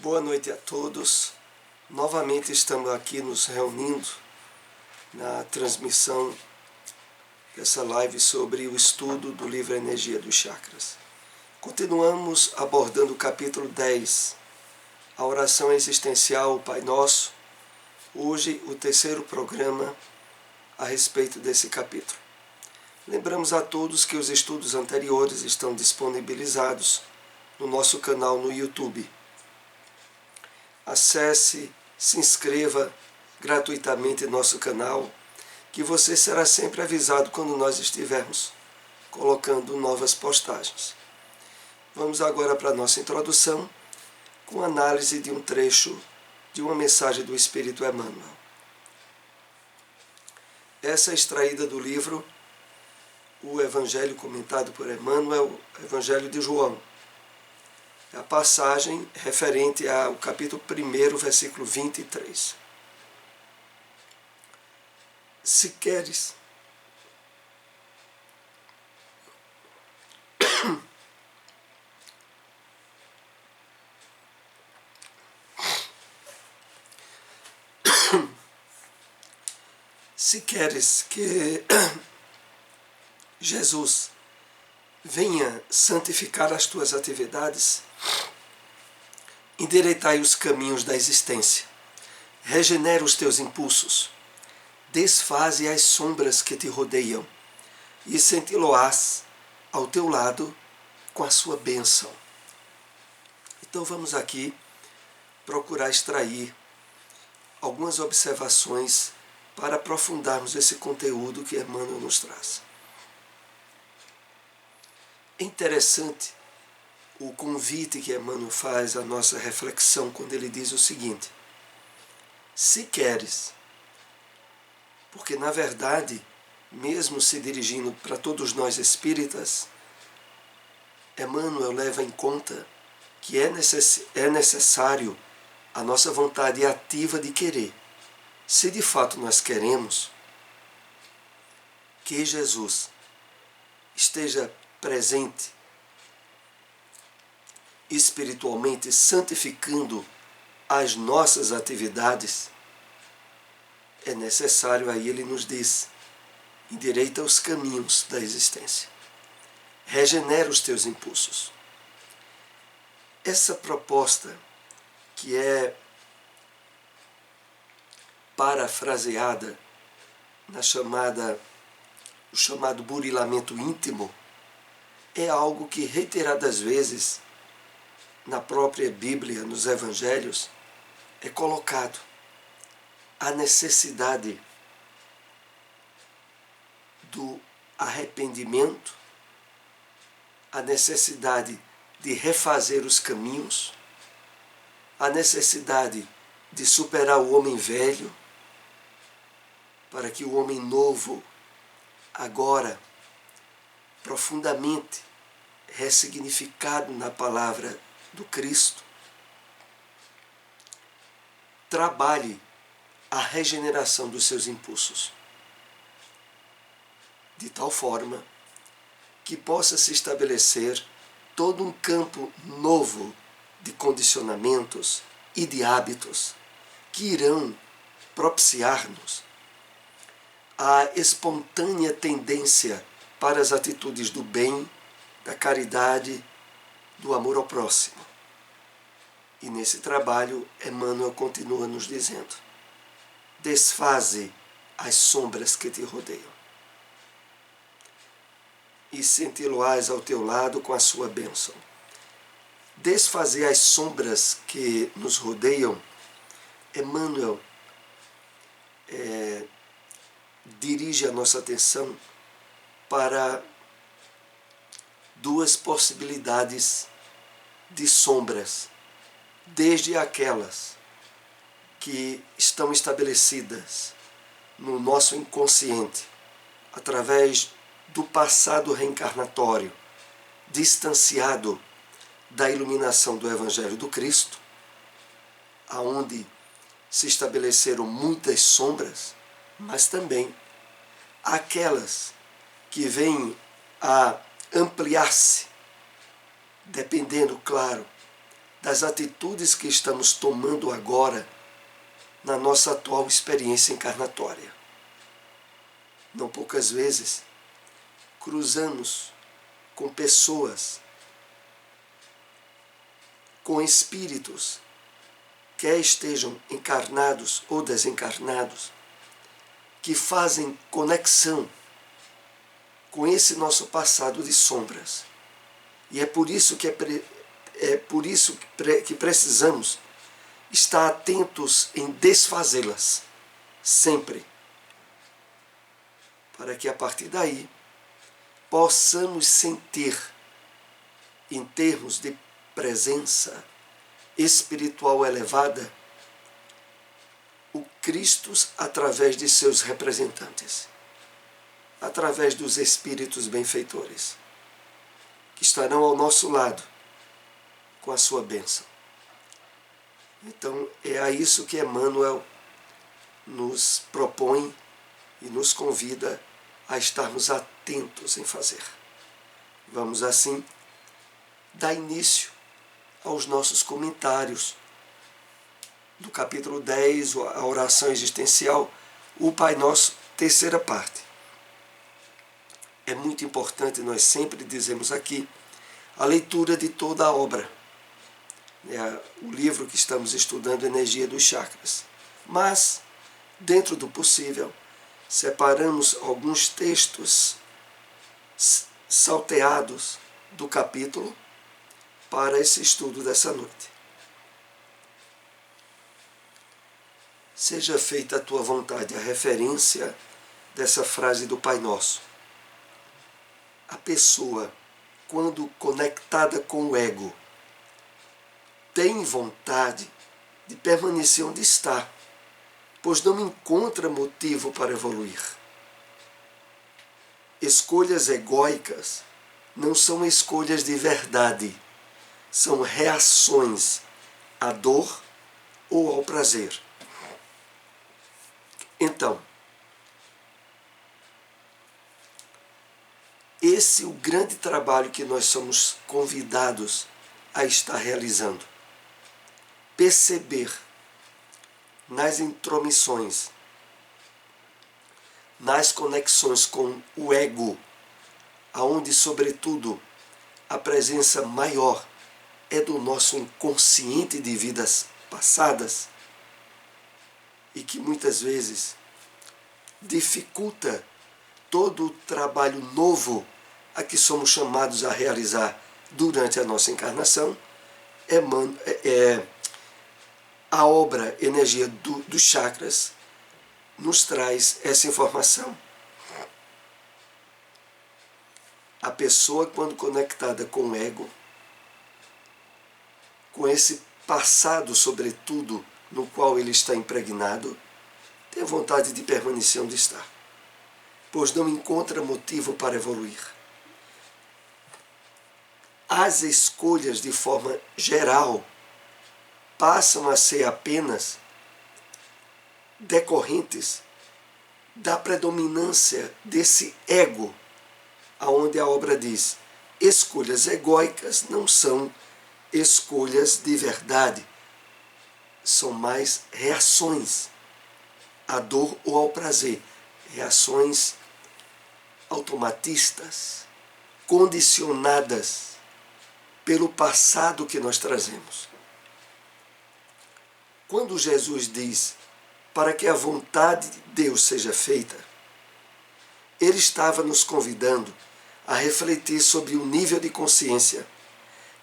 Boa noite a todos. Novamente estamos aqui nos reunindo na transmissão dessa live sobre o estudo do livro Energia dos Chakras. Continuamos abordando o capítulo 10, a oração existencial, o Pai Nosso. Hoje, o terceiro programa a respeito desse capítulo. Lembramos a todos que os estudos anteriores estão disponibilizados no nosso canal no YouTube. Acesse, se inscreva gratuitamente em nosso canal, que você será sempre avisado quando nós estivermos colocando novas postagens. Vamos agora para a nossa introdução, com análise de um trecho de uma mensagem do Espírito Emmanuel. Essa é extraída do livro O Evangelho comentado por Emmanuel, Evangelho de João. A passagem referente ao capítulo 1, versículo 23. Se queres se queres que Jesus venha santificar as tuas atividades, endireitai os caminhos da existência, regenera os teus impulsos, desfaze as sombras que te rodeiam e senti-lo-ás ao teu lado com a sua bênção. Então vamos aqui procurar extrair algumas observações para aprofundarmos esse conteúdo que Emmanuel nos traz. É interessante o convite que Emmanuel faz à nossa reflexão quando ele diz o seguinte: se queres, porque na verdade, mesmo se dirigindo para todos nós espíritas, Emmanuel leva em conta que é necessário a nossa vontade ativa de querer. Se de fato nós queremos que Jesus esteja presente espiritualmente, santificando as nossas atividades, é necessário, aí ele nos diz, endireita os caminhos da existência, regenera os teus impulsos. Essa proposta, que é parafraseada no chamado burilamento íntimo, é algo que reiteradas vezes na própria Bíblia, nos Evangelhos, é colocado. A necessidade do arrependimento, a necessidade de refazer os caminhos, a necessidade de superar o homem velho, para que o homem novo, agora, profundamente ressignificado na palavra do Cristo, trabalhe a regeneração dos seus impulsos, de tal forma que possa se estabelecer todo um campo novo de condicionamentos e de hábitos que irão propiciar-nos a espontânea tendência para as atitudes do bem, da caridade, do amor ao próximo. E nesse trabalho, Emmanuel continua nos dizendo: desfaze as sombras que te rodeiam e senti-lo-ás ao teu lado com a sua bênção. Desfazer as sombras que nos rodeiam, Emmanuel dirige a nossa atenção para duas possibilidades de sombras, desde aquelas que estão estabelecidas no nosso inconsciente, através do passado reencarnatório, distanciado da iluminação do Evangelho do Cristo, aonde se estabeleceram muitas sombras, mas também aquelas que vêm a ampliar-se, dependendo, claro, das atitudes que estamos tomando agora na nossa atual experiência encarnatória. Não poucas vezes cruzamos com pessoas, com espíritos, quer estejam encarnados ou desencarnados, que fazem conexão com esse nosso passado de sombras. E é por isso que precisamos estar atentos em desfazê-las, sempre, para que a partir daí possamos sentir, em termos de presença espiritual elevada, o Cristo através de seus representantes, através dos espíritos benfeitores, que estarão ao nosso lado com a sua bênção. Então é a isso que Emmanuel nos propõe e nos convida a estarmos atentos em fazer. Vamos assim dar início aos nossos comentários do capítulo 10, a oração existencial, o Pai Nosso, terceira parte. É muito importante, nós sempre dizemos aqui, a leitura de toda a obra. O livro que estamos estudando, Energia dos Chakras. Mas, dentro do possível, separamos alguns textos salteados do capítulo para esse estudo dessa noite. Seja feita a tua vontade, a referência dessa frase do Pai Nosso. A pessoa, quando conectada com o ego, tem vontade de permanecer onde está, pois não encontra motivo para evoluir. Escolhas egóicas não são escolhas de verdade, são reações à dor ou ao prazer. Então, esse é o grande trabalho que nós somos convidados a estar realizando. Perceber nas intromissões, nas conexões com o ego, aonde, sobretudo, a presença maior é do nosso inconsciente de vidas passadas e que muitas vezes dificulta todo o trabalho novo a que somos chamados a realizar durante a nossa encarnação. A obra Energia dos Chakras nos traz essa informação. A pessoa, quando conectada com o ego, com esse passado, sobretudo, no qual ele está impregnado, tem vontade de permanecer onde está, pois não encontra motivo para evoluir. As escolhas, de forma geral, passam a ser apenas decorrentes da predominância desse ego, aonde a obra diz: escolhas egóicas não são escolhas de verdade, são mais reações à dor ou ao prazer, reações automatistas, condicionadas pelo passado que nós trazemos. Quando Jesus diz para que a vontade de Deus seja feita, ele estava nos convidando a refletir sobre o nível de consciência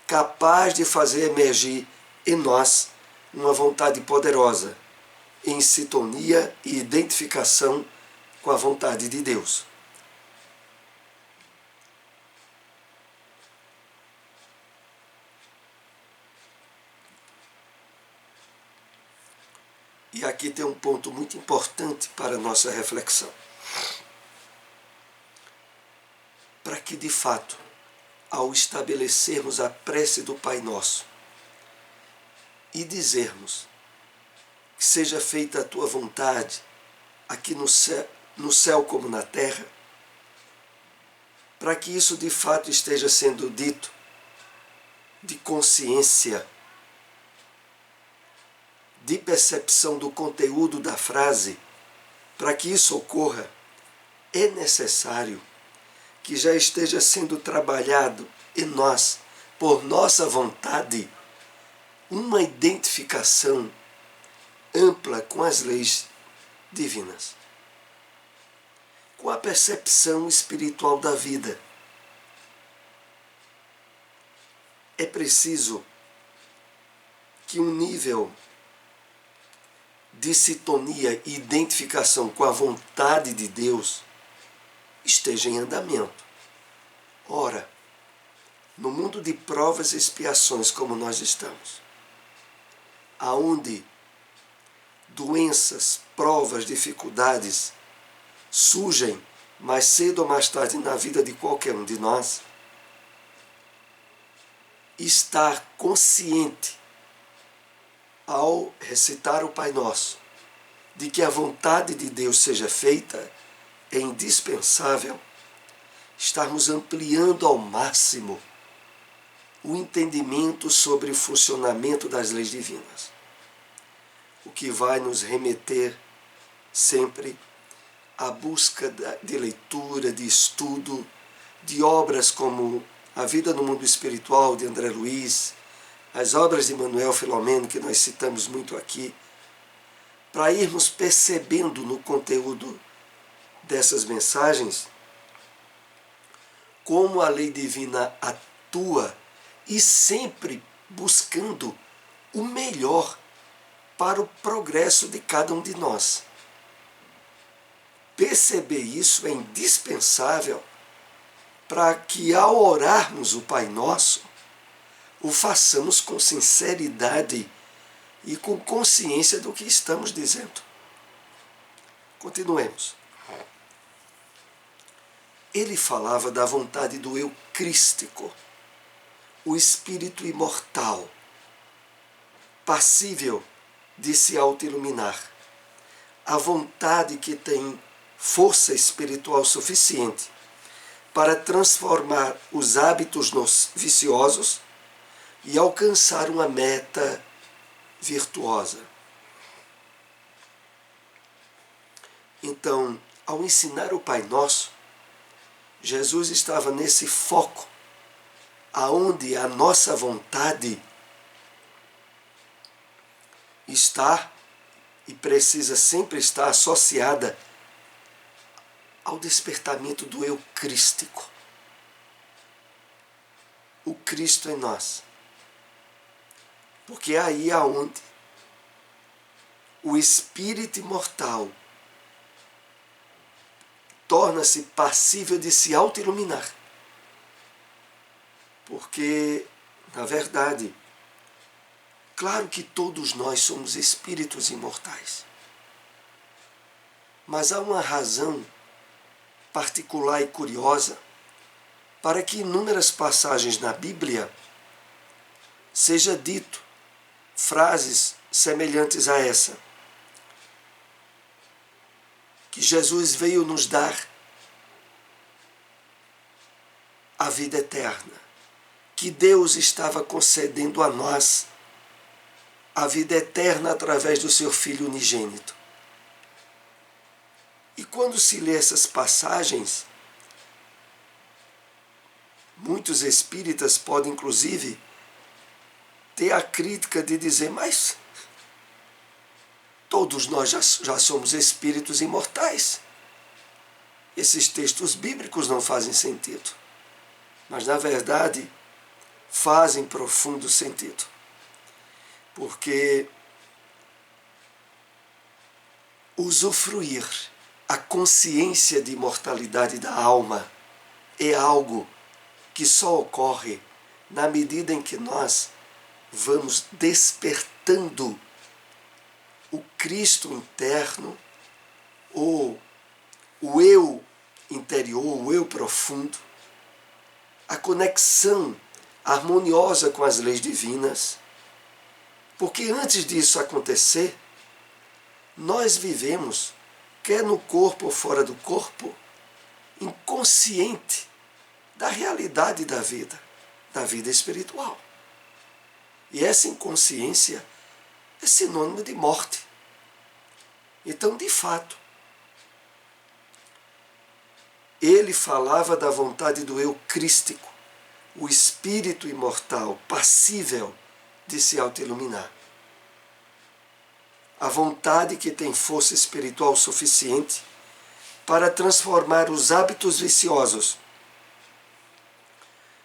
capaz de fazer emergir em nós uma vontade poderosa, em sintonia e identificação com a vontade de Deus. E aqui tem um ponto muito importante para a nossa reflexão. Para que, de fato, ao estabelecermos a prece do Pai Nosso e dizermos que seja feita a tua vontade, aqui no céu como na terra, para que isso de fato esteja sendo dito de consciência de percepção do conteúdo da frase, para que isso ocorra, é necessário que já esteja sendo trabalhado em nós, por nossa vontade, uma identificação ampla com as leis divinas, com a percepção espiritual da vida. É preciso que um nível de sintonia e identificação com a vontade de Deus esteja em andamento. Ora, no mundo de provas e expiações como nós estamos, aonde doenças, provas, dificuldades surgem mais cedo ou mais tarde na vida de qualquer um de nós, estar consciente ao recitar o Pai Nosso de que a vontade de Deus seja feita é indispensável estarmos ampliando ao máximo o entendimento sobre o funcionamento das leis divinas, o que vai nos remeter sempre à busca de leitura, de estudo, de obras como A Vida no Mundo Espiritual, de André Luiz, as obras de Manuel Filomeno, que nós citamos muito aqui, para irmos percebendo no conteúdo dessas mensagens como a lei divina atua e sempre buscando o melhor para o progresso de cada um de nós. Perceber isso é indispensável para que, ao orarmos o Pai Nosso, o façamos com sinceridade e com consciência do que estamos dizendo. Continuemos. Ele falava da vontade do eu crístico, o espírito imortal, passível de se auto-iluminar, a vontade que tem força espiritual suficiente para transformar os hábitos viciosos e alcançar uma meta virtuosa. Então, ao ensinar o Pai Nosso, Jesus estava nesse foco, aonde a nossa vontade está e precisa sempre estar associada ao despertamento do eu crístico. O Cristo em nós. Porque é aí aonde o espírito imortal torna-se passível de se auto-iluminar. Porque, na verdade, claro que todos nós somos espíritos imortais. Mas há uma razão particular e curiosa para que inúmeras passagens na Bíblia seja dito frases semelhantes a essa. Que Jesus veio nos dar a vida eterna. Que Deus estava concedendo a nós a vida eterna através do seu Filho unigênito. E quando se lê essas passagens, muitos espíritas podem, inclusive, ter a crítica de dizer, mas todos nós já somos espíritos imortais. Esses textos bíblicos não fazem sentido. Mas, na verdade, fazem profundo sentido. Porque usufruir a consciência de imortalidade da alma é algo que só ocorre na medida em que nós vamos despertando o Cristo interno, ou o eu interior, o eu profundo, a conexão harmoniosa com as leis divinas. Porque antes disso acontecer, nós vivemos, quer no corpo ou fora do corpo, inconsciente da realidade da vida espiritual. E essa inconsciência é sinônimo de morte. Então, de fato, ele falava da vontade do eu crístico, o espírito imortal, passível de se autoiluminar. A vontade que tem força espiritual suficiente para transformar os hábitos viciosos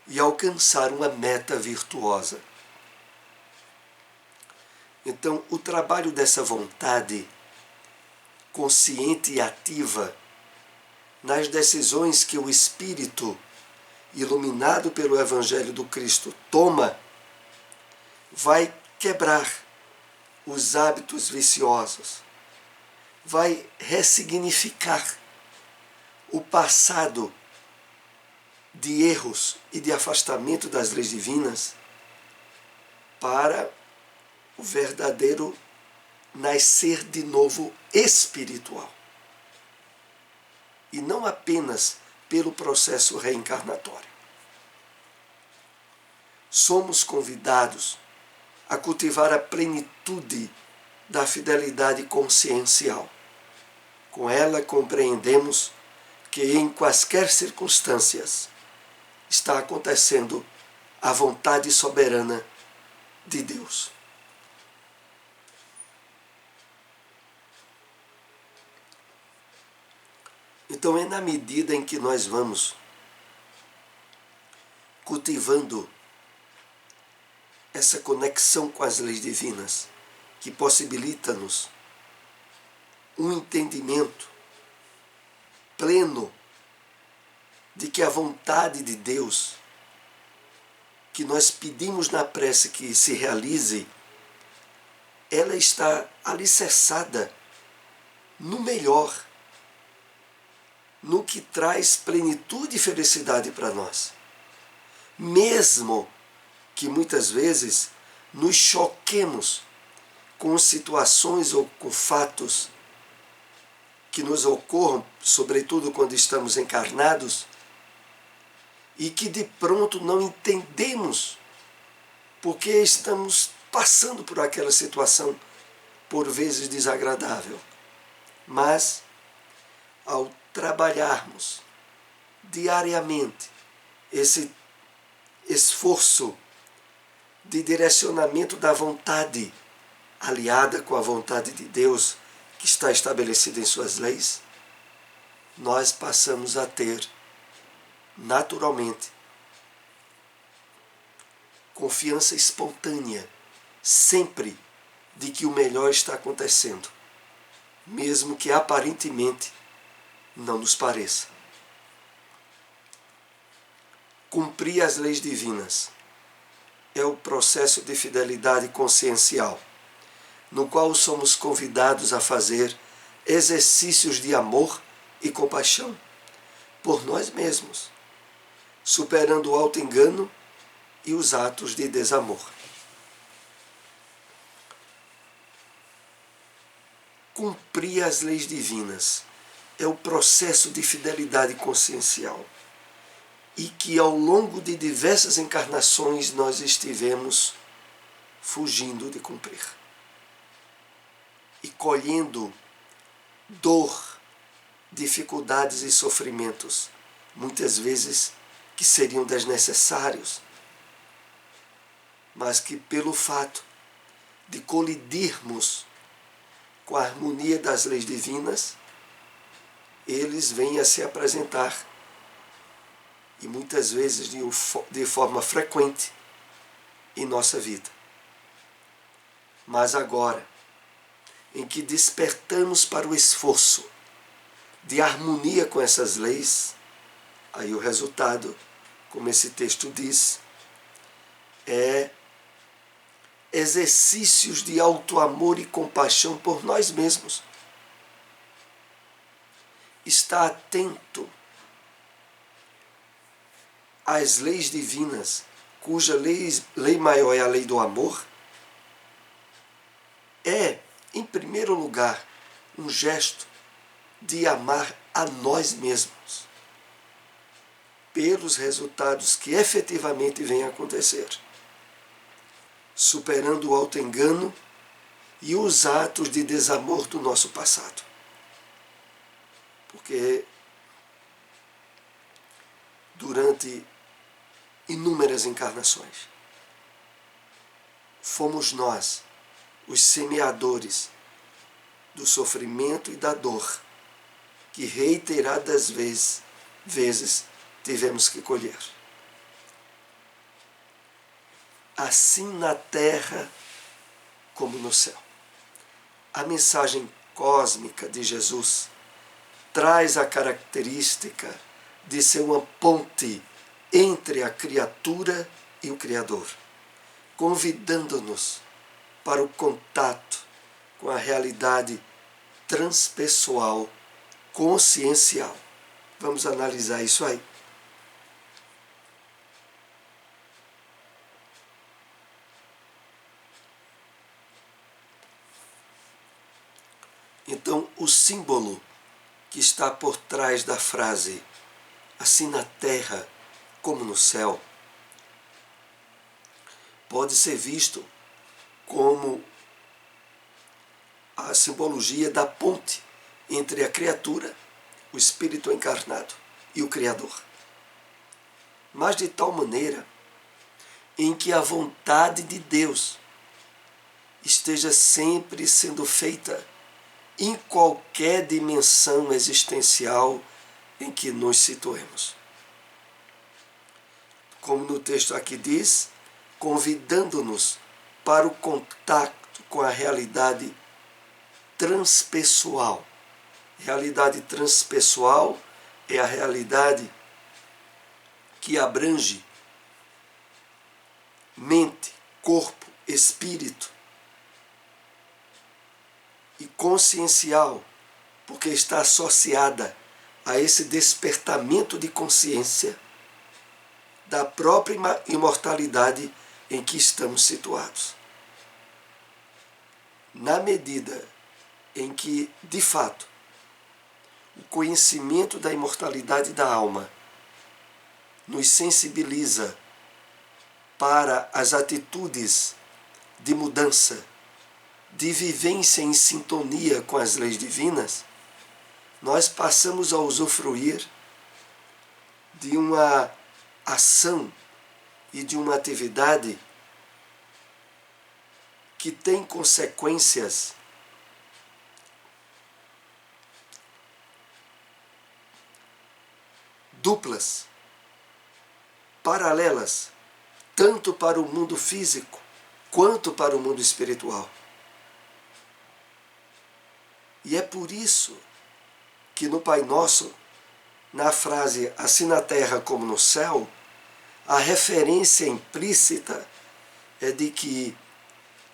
e alcançar uma meta virtuosa. Então, o trabalho dessa vontade consciente e ativa nas decisões que o Espírito, iluminado pelo Evangelho do Cristo, toma, vai quebrar os hábitos viciosos, vai ressignificar o passado de erros e de afastamento das leis divinas para o verdadeiro nascer de novo espiritual. E não apenas pelo processo reencarnatório. Somos convidados a cultivar a plenitude da fidelidade consciencial. Com ela compreendemos que em quaisquer circunstâncias está acontecendo a vontade soberana de Deus. Então é na medida em que nós vamos cultivando essa conexão com as leis divinas, que possibilita-nos um entendimento pleno de que a vontade de Deus, que nós pedimos na prece que se realize, ela está alicerçada no melhor, no que traz plenitude e felicidade para nós. Mesmo que muitas vezes nos choquemos com situações ou com fatos que nos ocorram, sobretudo quando estamos encarnados, e que de pronto não entendemos porque estamos passando por aquela situação, por vezes desagradável. Mas, ao trabalharmos diariamente esse esforço de direcionamento da vontade, aliada com a vontade de Deus, que está estabelecida em suas leis, nós passamos a ter, naturalmente, confiança espontânea, sempre de que o melhor está acontecendo, mesmo que aparentemente não nos pareça. Cumprir as leis divinas é o processo de fidelidade consciencial, no qual somos convidados a fazer exercícios de amor e compaixão por nós mesmos, superando o auto-engano e os atos de desamor. Cumprir as leis divinas é o processo de fidelidade consciencial e que ao longo de diversas encarnações nós estivemos fugindo de cumprir e colhendo dor, dificuldades e sofrimentos, muitas vezes que seriam desnecessários, mas que pelo fato de colidirmos com a harmonia das leis divinas, eles vêm a se apresentar, e muitas vezes de forma frequente, em nossa vida. Mas agora, em que despertamos para o esforço de harmonia com essas leis, aí o resultado, como esse texto diz, é exercícios de auto-amor e compaixão por nós mesmos. Está atento às leis divinas, cuja lei maior é a lei do amor, é, em primeiro lugar, um gesto de amar a nós mesmos, pelos resultados que efetivamente vêm a acontecer, superando o auto-engano e os atos de desamor do nosso passado. Porque durante inúmeras encarnações, fomos nós os semeadores do sofrimento e da dor que reiteradas vezes tivemos que colher. Assim na terra como no céu. A mensagem cósmica de Jesus traz a característica de ser uma ponte entre a criatura e o Criador, convidando-nos para o contato com a realidade transpessoal, consciencial. Vamos analisar isso aí. Então, o símbolo que está por trás da frase assim na terra como no céu pode ser visto como a simbologia da ponte entre a criatura, o espírito encarnado e o Criador. Mas de tal maneira em que a vontade de Deus esteja sempre sendo feita em qualquer dimensão existencial em que nos situemos. Como no texto aqui diz, convidando-nos para o contato com a realidade transpessoal. Realidade transpessoal é a realidade que abrange mente, corpo, espírito, e consciencial, porque está associada a esse despertamento de consciência da própria imortalidade em que estamos situados. Na medida em que, de fato, o conhecimento da imortalidade da alma nos sensibiliza para as atitudes de mudança, de vivência em sintonia com as leis divinas, nós passamos a usufruir de uma ação e de uma atividade que tem consequências duplas, paralelas, tanto para o mundo físico quanto para o mundo espiritual. E é por isso que no Pai Nosso, na frase assim na terra como no céu, a referência implícita é de que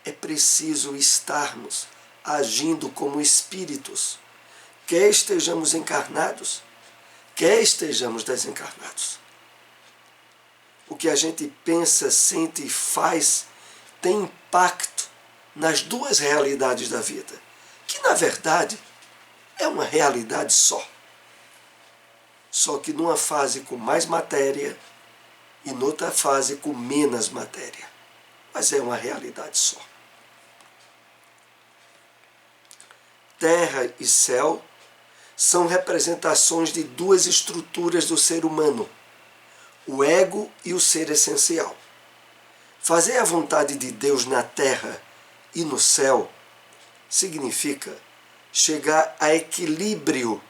é preciso estarmos agindo como espíritos, quer estejamos encarnados, quer estejamos desencarnados. O que a gente pensa, sente e faz tem impacto nas duas realidades da vida, que na verdade é uma realidade só. Só que numa fase com mais matéria e noutra fase com menos matéria. Mas é uma realidade só. Terra e céu são representações de duas estruturas do ser humano, o ego e o ser essencial. Fazer a vontade de Deus na terra e no céu significa chegar a equilíbrio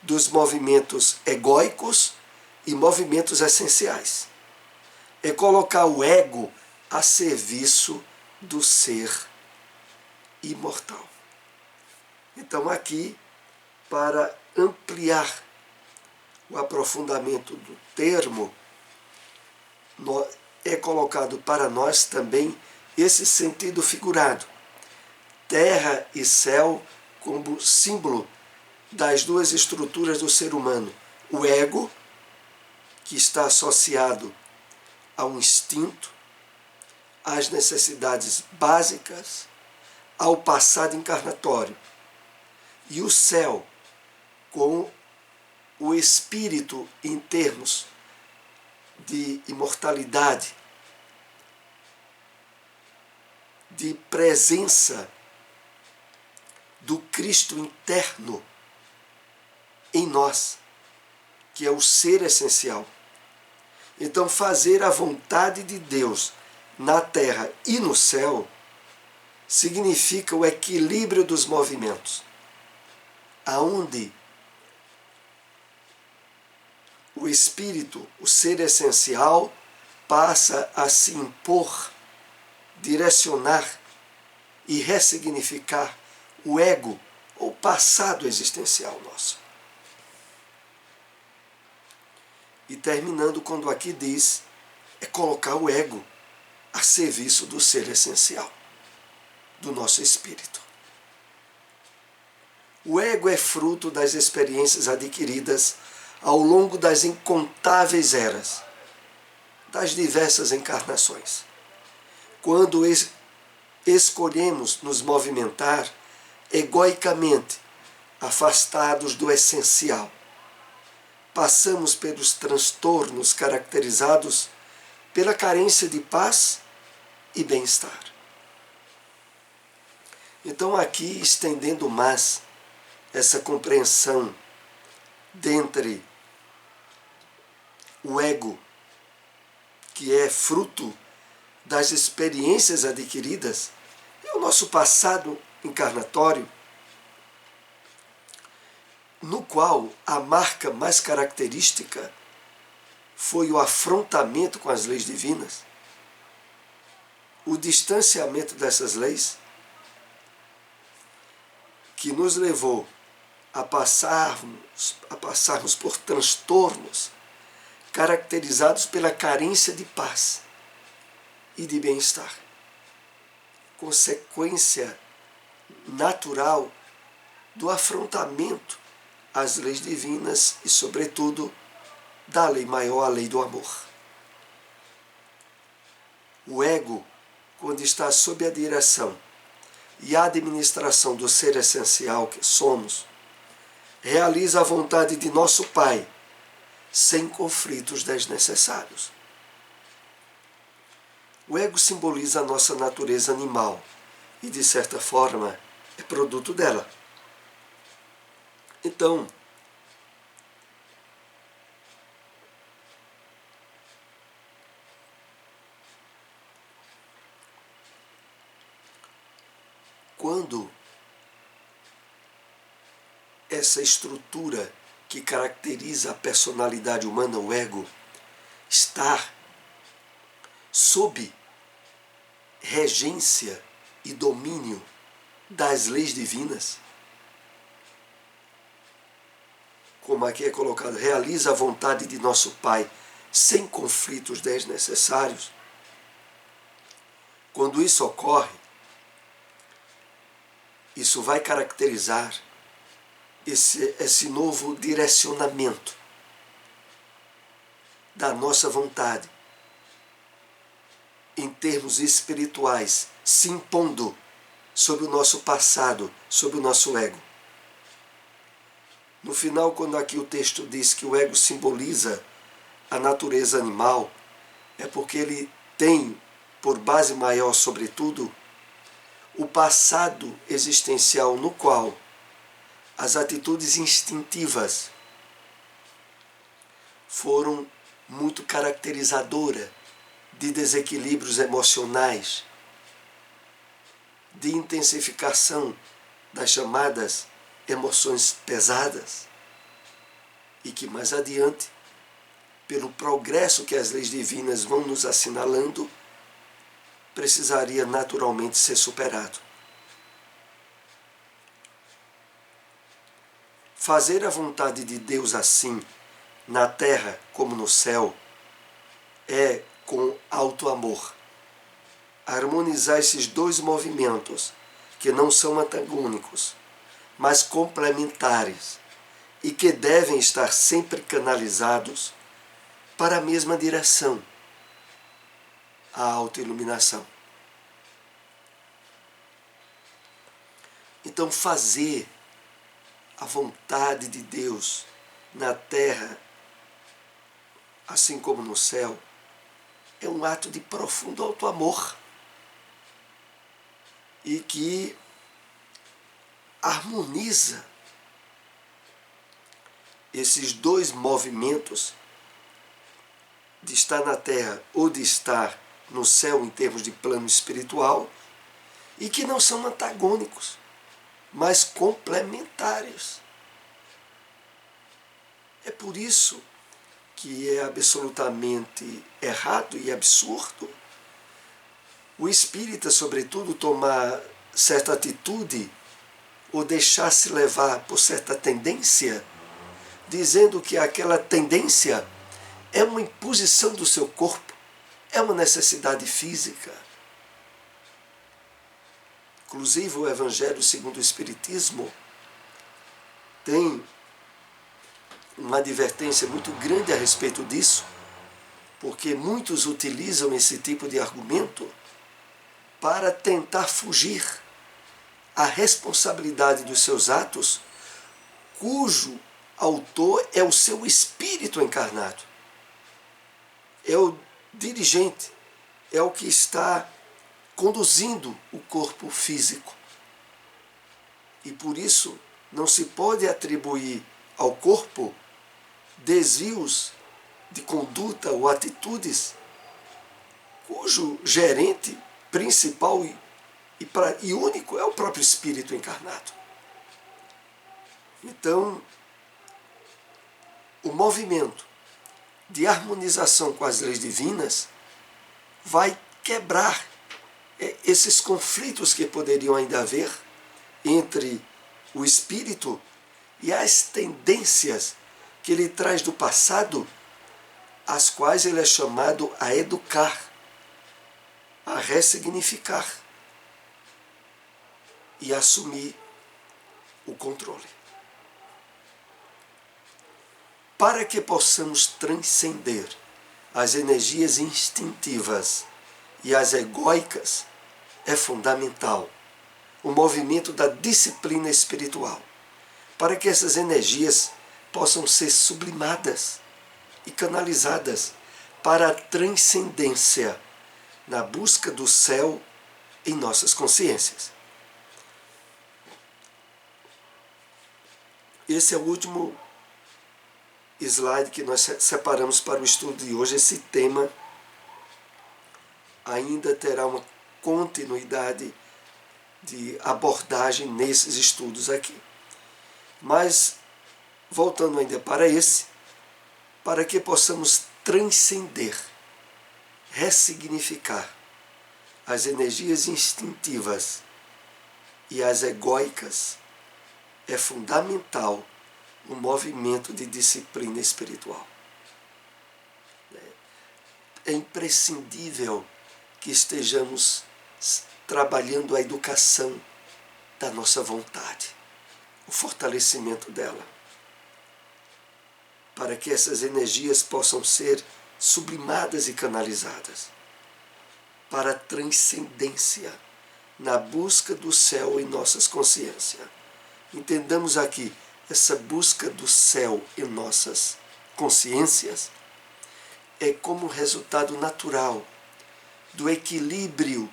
dos movimentos egóicos e movimentos essenciais. É colocar o ego a serviço do ser imortal. Então aqui, para ampliar o aprofundamento do termo, é colocado para nós também esse sentido figurado. Terra e céu como símbolo das duas estruturas do ser humano. O ego, que está associado a um instinto, às necessidades básicas, ao passado encarnatório. E o céu, com o espírito em termos de imortalidade, de presença do Cristo interno em nós, que é o ser essencial. Então, fazer a vontade de Deus na terra e no céu significa o equilíbrio dos movimentos, aonde o Espírito, o ser essencial, passa a se impor, direcionar e ressignificar o ego, ou passado existencial nosso. E terminando quando aqui diz, é colocar o ego a serviço do ser essencial, do nosso espírito. O ego é fruto das experiências adquiridas ao longo das incontáveis eras, das diversas encarnações. Quando escolhemos nos movimentar egoicamente, afastados do essencial, passamos pelos transtornos caracterizados pela carência de paz e bem-estar. Então, aqui, estendendo mais essa compreensão dentre o ego, que é fruto das experiências adquiridas, é o nosso passado encarnatório, no qual a marca mais característica foi o afrontamento com as leis divinas, o distanciamento dessas leis, que nos levou a passarmos por transtornos caracterizados pela carência de paz e de bem-estar. Consequência natural do afrontamento às leis divinas e, sobretudo, da lei maior, a lei do amor. O ego, quando está sob a direção e a administração do ser essencial que somos, realiza a vontade de nosso Pai, sem conflitos desnecessários. O ego simboliza a nossa natureza animal e, de certa forma, é produto dela. Então, quando essa estrutura que caracteriza a personalidade humana, o ego, está sob regência e domínio das leis divinas, como aqui é colocado, realiza a vontade de nosso Pai sem conflitos desnecessários. Quando isso ocorre, isso vai caracterizar esse novo direcionamento da nossa vontade em termos espirituais, se impondo sobre o nosso passado, sobre o nosso ego. No final, quando aqui o texto diz que o ego simboliza a natureza animal, é porque ele tem por base maior, sobretudo, o passado existencial no qual as atitudes instintivas foram muito caracterizadoras de desequilíbrios emocionais, de intensificação das chamadas emoções pesadas, e que mais adiante, pelo progresso que as leis divinas vão nos assinalando, precisaria naturalmente ser superado. Fazer a vontade de Deus assim, na terra como no céu, é com alto amor harmonizar esses dois movimentos, que não são antagônicos, mas complementares, e que devem estar sempre canalizados para a mesma direção, a autoiluminação. Então, fazer a vontade de Deus na terra, assim como no céu, é um ato de profundo auto-amor, e que harmoniza esses dois movimentos de estar na Terra ou de estar no céu em termos de plano espiritual, e que não são antagônicos, mas complementares. É por isso que é absolutamente errado e absurdo o espírita, sobretudo, tomar certa atitude ou deixar-se levar por certa tendência, dizendo que aquela tendência é uma imposição do seu corpo, é uma necessidade física. Inclusive, o Evangelho segundo o Espiritismo tem uma advertência muito grande a respeito disso, porque muitos utilizam esse tipo de argumento para tentar fugir à responsabilidade dos seus atos, cujo autor é o seu espírito encarnado. É o dirigente, é o que está conduzindo o corpo físico. E por isso não se pode atribuir ao corpo desvios de conduta ou atitudes cujo gerente principal e único é o próprio espírito encarnado. Então, o movimento de harmonização com as leis divinas vai quebrar esses conflitos que poderiam ainda haver entre o espírito e as tendências que ele traz do passado, as quais ele é chamado a educar, a ressignificar e assumir o controle. Para que possamos transcender as energias instintivas e as egóicas, é fundamental o movimento da disciplina espiritual, para que essas energias possam ser sublimadas e canalizadas para a transcendência na busca do céu em nossas consciências. Esse é o último slide que nós separamos para o estudo de hoje. Esse tema ainda terá uma continuidade de abordagem nesses estudos aqui. Mas, voltando ainda para que possamos transcender, ressignificar as energias instintivas e as egóicas, é fundamental um movimento de disciplina espiritual. É imprescindível que estejamos trabalhando a educação da nossa vontade, o fortalecimento dela, para que essas energias possam ser sublimadas e canalizadas para a transcendência na busca do céu em nossas consciências. Entendamos aqui, essa busca do céu em nossas consciências é como resultado natural do equilíbrio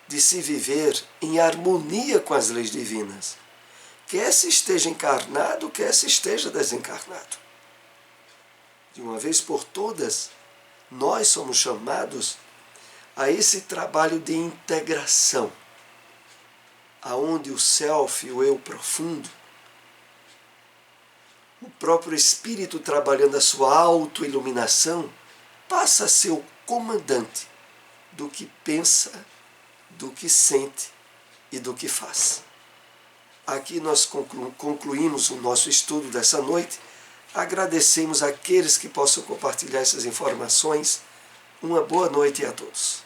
de se viver em harmonia com as leis divinas, quer se esteja encarnado, quer se esteja desencarnado. De uma vez por todas, nós somos chamados a esse trabalho de integração, aonde o self, o eu profundo, o próprio espírito trabalhando a sua autoiluminação, passa a ser o comandante do que pensa, do que sente e do que faz. Aqui nós concluímos o nosso estudo dessa noite. Agradecemos àqueles que possam compartilhar essas informações. Uma boa noite a todos.